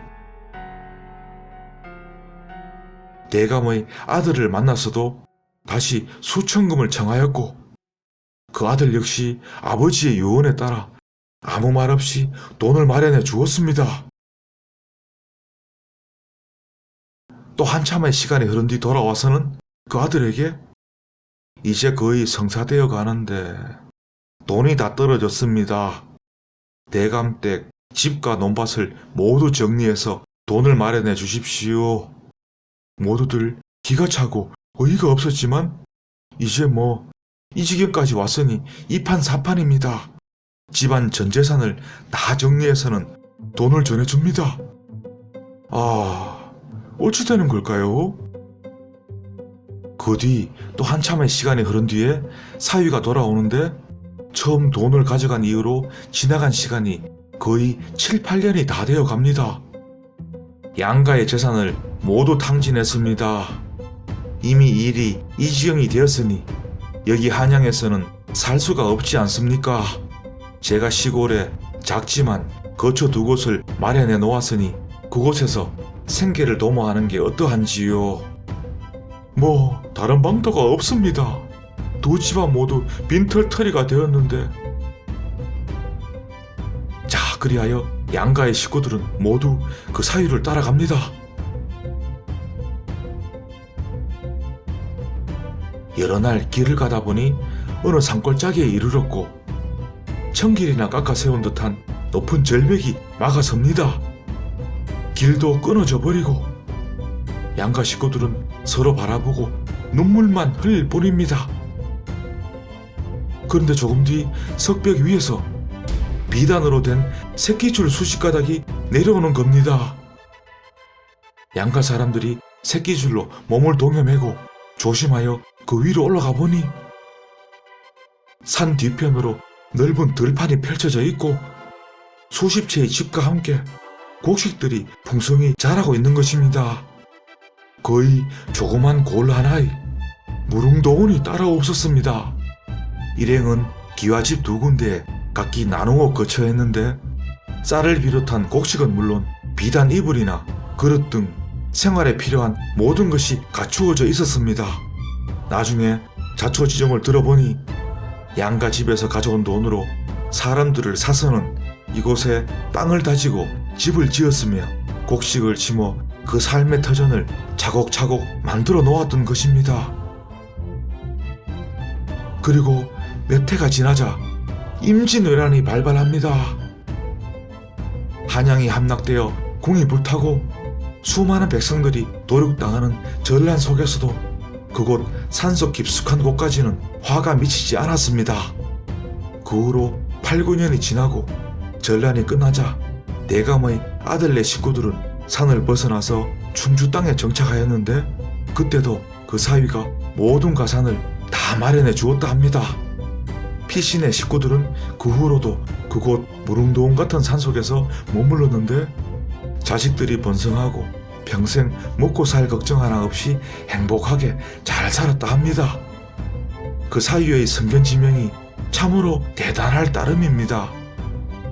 대감의 아들을 만났어도 다시 수천금을 청하였고 그 아들 역시 아버지의 유언에 따라 아무 말 없이 돈을 마련해 주었습니다. 또 한참의 시간이 흐른 뒤 돌아와서는 그 아들에게 이제 거의 성사되어 가는데 돈이 다 떨어졌습니다. 대감댁 집과 논밭을 모두 정리해서 돈을 마련해 주십시오. 모두들 기가 차고 어이가 없었지만 이제 뭐 이 지경까지 왔으니 이판사판입니다. 집안 전 재산을 다 정리해서는 돈을 전해줍니다. 아, 어찌 되는 걸까요? 그 뒤 또 한참의 시간이 흐른 뒤에 사위가 돌아오는데 처음 돈을 가져간 이후로 지나간 시간이 거의 7, 8년이 다 되어 갑니다. 양가의 재산을 모두 탕진했습니다. 이미 일이 이 지경이 되었으니 여기 한양에서는 살 수가 없지 않습니까? 제가 시골에 작지만 거처 두 곳을 마련해 놓았으니 그곳에서 생계를 도모하는 게 어떠한지요? 뭐 다른 방도가 없습니다. 두 집안 모두 빈털터리가 되었는데. 자, 그리하여 양가의 식구들은 모두 그 사유를 따라갑니다. 여러 날 길을 가다 보니 어느 산골짜기에 이르렀고 청길이나 깎아 세운 듯한 높은 절벽이 막아섭니다. 길도 끊어져 버리고 양가 식구들은 서로 바라보고 눈물만 흘릴 뿐입니다. 그런데 조금 뒤 석벽 위에서 비단으로 된 새끼줄 수십 가닥이 내려오는 겁니다. 양가 사람들이 새끼줄로 몸을 동여매고 조심하여 그 위로 올라가 보니 산 뒤편으로 넓은 들판이 펼쳐져 있고 수십 채의 집과 함께 곡식들이 풍성히 자라고 있는 것입니다. 거의 조그만 골 하나에 무릉도원이 따로 없었습니다. 일행은 기와집 두 군데에 각기 나누어 거처했는데 쌀을 비롯한 곡식은 물론 비단 이불이나 그릇 등 생활에 필요한 모든 것이 갖추어져 있었습니다. 나중에 자초지종을 들어보니 양가 집에서 가져온 돈으로 사람들을 사서는 이곳에 땅을 다지고 집을 지었으며 곡식을 심어 그 삶의 터전을 차곡차곡 만들어 놓았던 것입니다. 그리고 몇 해가 지나자 임진왜란이 발발합니다. 한양이 함락되어 궁이 불타고 수많은 백성들이 도륙당하는 전란 속에서도 그곳 산속 깊숙한 곳까지는 화가 미치지 않았습니다. 그 후로 8, 9년이 지나고 전란이 끝나자 대감의 아들네 식구들은 산을 벗어나서 충주 땅에 정착하였는데 그때도 그 사위가 모든 가산을 다 마련해 주었다 합니다. 피신의 식구들은 그 후로도 그곳 무릉도원 같은 산속에서 머물렀는데 자식들이 번성하고 평생 먹고 살 걱정 하나 없이 행복하게 잘 살았다 합니다. 그 사유의 성견지명이 참으로 대단할 따름입니다.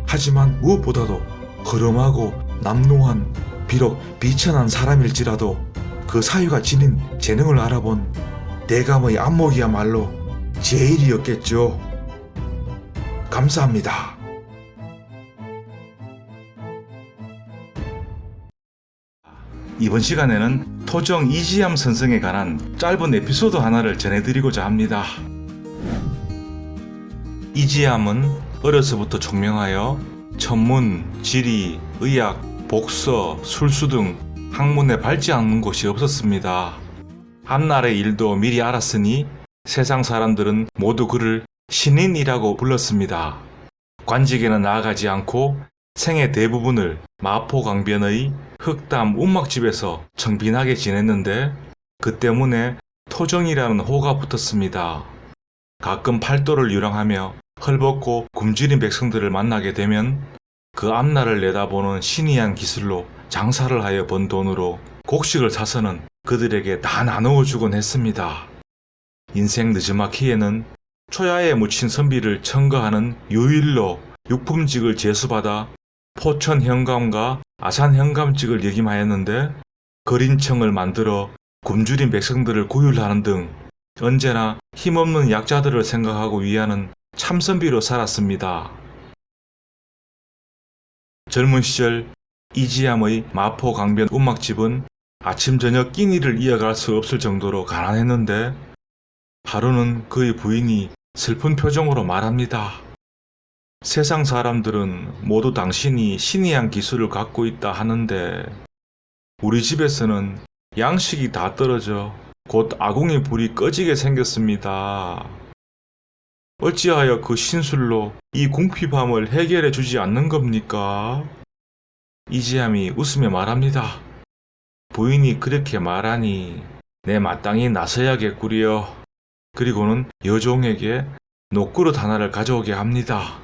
하지만 무엇보다도 허름하고 남루한 비록 비천한 사람일지라도 그 사유가 지닌 재능을 알아본 대감의 안목이야말로 제일이었겠죠. 감사합니다. 이번 시간에는 토정 이지암 선생에 관한 짧은 에피소드 하나를 전해드리고자 합니다. 이지암은 어려서부터 총명하여 천문, 지리, 의학, 복서, 술수 등 학문에 밟지 않는 곳이 없었습니다. 앞날의 일도 미리 알았으니 세상 사람들은 모두 그를 신인이라고 불렀습니다. 관직에는 나아가지 않고 생애 대부분을 마포 강변의 흑담 운막집에서 청빈하게 지냈는데 그 때문에 토정이라는 호가 붙었습니다. 가끔 팔도를 유랑하며 헐벗고 굶주린 백성들을 만나게 되면 그 앞날을 내다보는 신이한 기술로 장사를 하여 번 돈으로 곡식을 사서는 그들에게 다 나누어 주곤 했습니다. 인생 느지막이에는 초야에 묻힌 선비를 첨가하는 유일로 육품직을 제수받아 포천 현감과 아산 현감직을 역임하였는데 거린청을 만들어 굶주린 백성들을 구휼하는 등 언제나 힘없는 약자들을 생각하고 위하는 참선비로 살았습니다. 젊은 시절 이지암의 마포 강변 운막집은 아침 저녁 끼니를 이어갈 수 없을 정도로 가난했는데 하루는 그의 부인이 슬픈 표정으로 말합니다. 세상 사람들은 모두 당신이 신이한 기술을 갖고 있다 하는데 우리 집에서는 양식이 다 떨어져 곧 아궁이 불이 꺼지게 생겼습니다. 어찌하여 그 신술로 이 궁핍함을 해결해 주지 않는 겁니까? 이지암이 웃으며 말합니다. 부인이 그렇게 말하니 내 마땅히 나서야겠구려. 그리고는 여종에게 녹그릇 하나를 가져오게 합니다.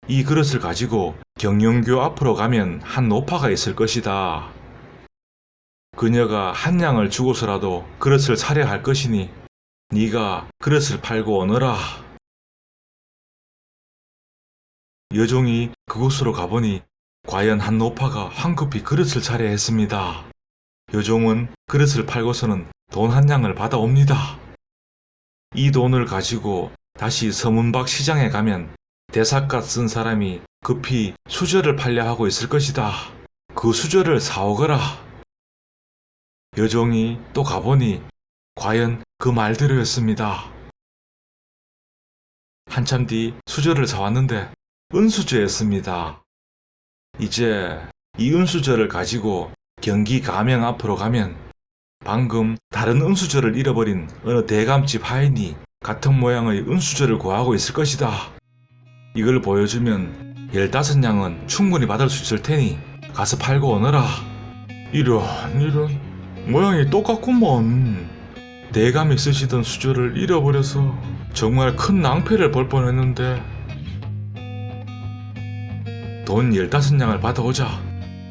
이 그릇을 가지고 경영교 앞으로 가면 한 노파가 있을 것이다. 그녀가 한 양을 주고서라도 그릇을 사려 할 것이니 네가 그릇을 팔고 오너라. 여종이 그곳으로 가보니 과연 한 노파가 황급히 그릇을 차려 했습니다. 여종은 그릇을 팔고서는 돈 한 양을 받아옵니다. 이 돈을 가지고 다시 서문박 시장에 가면 대삿갓 쓴 사람이 급히 수저를 팔려 하고 있을 것이다. 그 수저를 사오거라. 여종이 또 가보니 과연 그 말대로였습니다. 한참 뒤 수저를 사왔는데 은수저였습니다. 이제 이 은수저를 가지고 경기 가명 앞으로 가면 방금 다른 은수저를 잃어버린 어느 대감집 하인이 같은 모양의 은수저를 구하고 있을 것이다. 이걸 보여주면 15양은 충분히 받을 수 있을 테니 가서 팔고 오너라. 이런 모양이 똑같구먼. 대감이 쓰시던 수저를 잃어버려서 정말 큰 낭패를 볼 뻔했는데. 돈 15양을 받아오자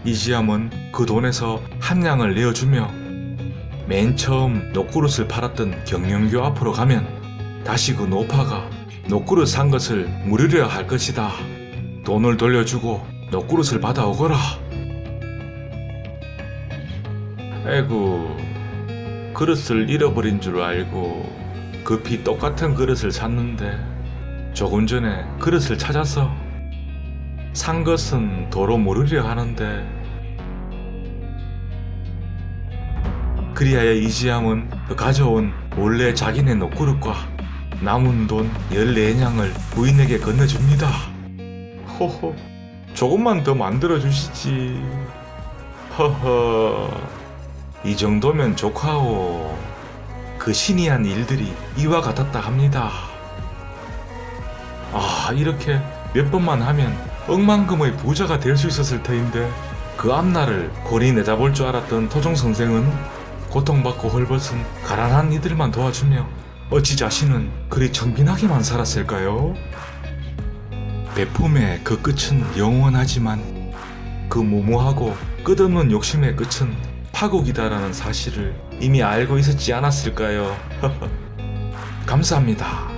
이지암은 그 돈에서 한 양을 내어주며 맨 처음 녹그릇을 팔았던 경영교 앞으로 가면 다시 그 노파가 녹그릇 산 것을 물으려 할 것이다. 돈을 돌려주고 녹그릇을 받아오거라. 에구, 그릇을 잃어버린 줄 알고 급히 똑같은 그릇을 샀는데 조금 전에 그릇을 찾아서 산 것은 도로 모르려 하는데. 그리하여 이지암은 가져온 원래 자기네 녹그릇과 남은 돈 14냥을 부인에게 건네줍니다. 호호, 조금만 더 만들어주시지. 허허, 이 정도면 좋카오. 그 신이 한 일들이 이와 같았다 합니다. 아, 이렇게 몇 번만 하면 억만금의 부자가 될 수 있었을 터인데 그 앞날을 곤히 내다볼 줄 알았던 토종 선생은 고통받고 헐벗은 가난한 이들만 도와주며 어찌 자신은 그리 청빈하게만 살았을까요? 베품의 그 끝은 영원하지만 그 무모하고 끝없는 욕심의 끝은 파국이다라는 사실을 이미 알고 있었지 않았을까요? 감사합니다.